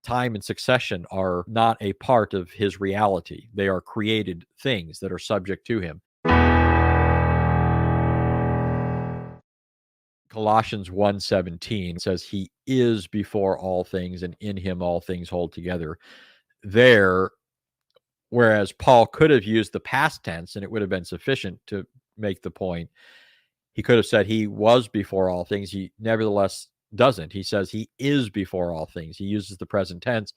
time and succession are not a part of his reality. They are created things that are subject to him. Colossians 1:17 says he is before all things, and in him all things hold together. There, whereas Paul could have used the past tense and it would have been sufficient to make the point, he could have said he was before all things. He nevertheless doesn't. He says he is before all things. He uses the present tense,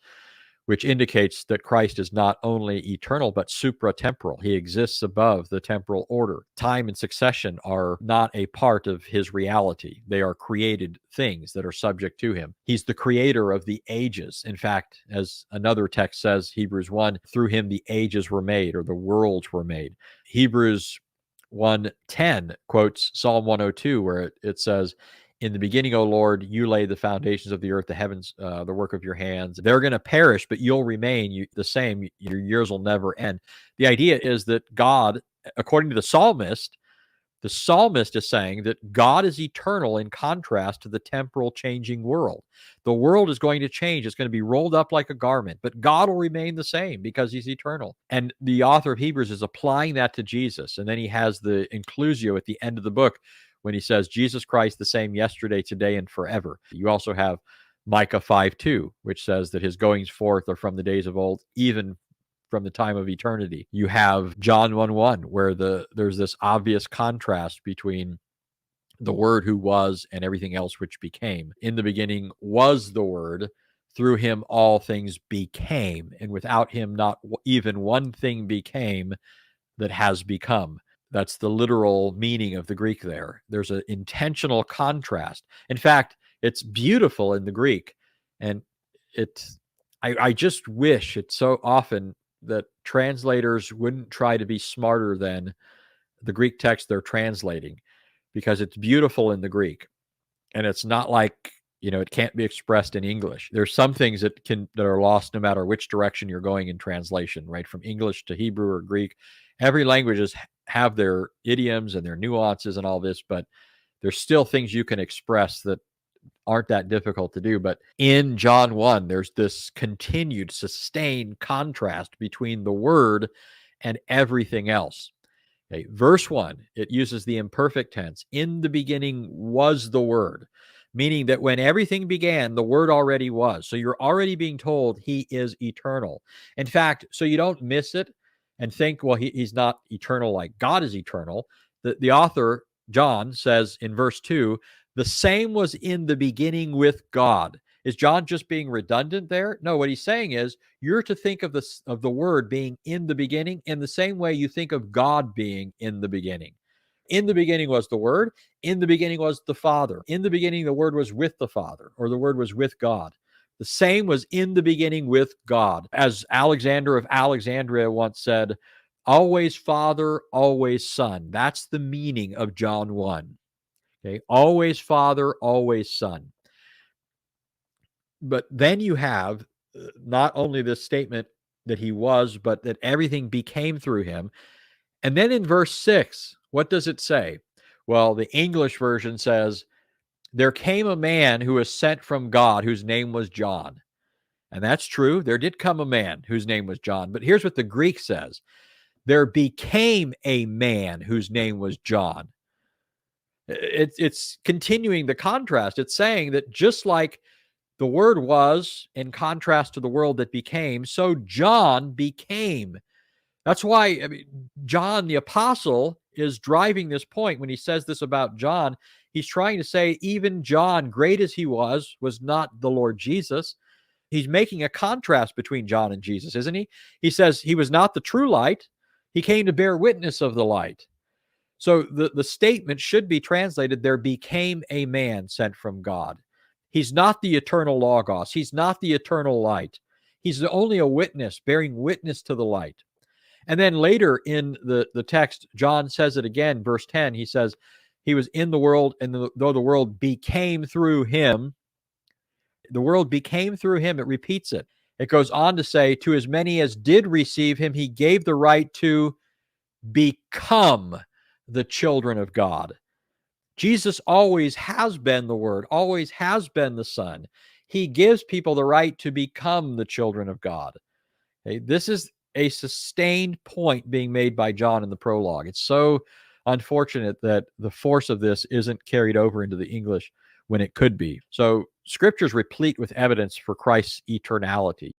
which indicates that Christ is not only eternal, but supratemporal. He exists above the temporal order. Time and succession are not a part of his reality. They are created things that are subject to him. He's the creator of the ages. In fact, as another text says, Hebrews 1, through him the ages were made, or the worlds were made. Hebrews 1:10 quotes Psalm 102, where it says, in the beginning, O Lord, you laid the foundations of the earth, the heavens, the work of your hands. They're going to perish, but you'll remain the same. Your years will never end. The idea is that God, according to the psalmist is saying that God is eternal in contrast to the temporal changing world. The world is going to change. It's going to be rolled up like a garment, but God will remain the same because he's eternal. And the author of Hebrews is applying that to Jesus. And then he has the inclusio at the end of the book when he says, Jesus Christ the same yesterday, today, and forever. You also have Micah 5:2, which says that his goings forth are from the days of old, even from the time of eternity. You have John 1:1, where there's this obvious contrast between the Word who was and everything else which became. In the beginning was the Word, through him all things became, and without him not even one thing became that has become. That's the literal meaning of the Greek there. There's an intentional contrast. In fact, it's beautiful in the Greek. And I just wish it so often that translators wouldn't try to be smarter than the Greek text they're translating, because it's beautiful in the Greek. And it's not like, it can't be expressed in English. There's some things that are lost no matter which direction you're going in translation, right? From English to Hebrew or Greek. Every language have their idioms and their nuances and all this, but there's still things you can express that aren't that difficult to do. But in John 1, there's this continued, sustained contrast between the Word and everything else. Okay, verse 1, it uses the imperfect tense. In the beginning was the Word, meaning that when everything began, the Word already was. So you're already being told he is eternal. In fact, so you don't miss it and think, well, he's not eternal like God is eternal. The author, John, says in verse 2, the same was in the beginning with God. Is John just being redundant there? No, what he's saying is you're to think of the Word being in the beginning in the same way you think of God being in the beginning. In the beginning was the Word. In the beginning was the Father. In the beginning, the Word was with the Father, or the Word was with God. The same was in the beginning with God. As Alexander of Alexandria once said, always Father, always Son. That's the meaning of John 1. Okay, always Father, always Son. But then you have not only this statement that he was, but that everything became through him. And then in verse 6, what does it say? Well, the English version says, there came a man who was sent from God, whose name was John. And that's true. There did come a man whose name was John. But here's what the Greek says. There became a man whose name was John. It's continuing the contrast. It's saying that just like the Word was in contrast to the world that became, so John became. That's why John the Apostle is driving this point when he says this about John. He's trying to say even John, great as he was not the Lord Jesus. He's making a contrast between John and Jesus, isn't he? He says he was not the true light. He came to bear witness of the light. So the statement should be translated, there became a man sent from God. He's not the eternal Logos. He's not the eternal light. He's only a witness, bearing witness to the light. And then later in the text, John says it again, verse 10, he says, he was in the world, and though the world became through him, the world became through him. It repeats it. It goes on to say, to as many as did receive him, he gave the right to become the children of God. Jesus always has been the Word, always has been the Son. he gives people the right to become the children of God. Okay, this is a sustained point being made by John in the prologue. It's so unfortunate that the force of this isn't carried over into the English when it could be. So, Scripture's replete with evidence for Christ's eternality.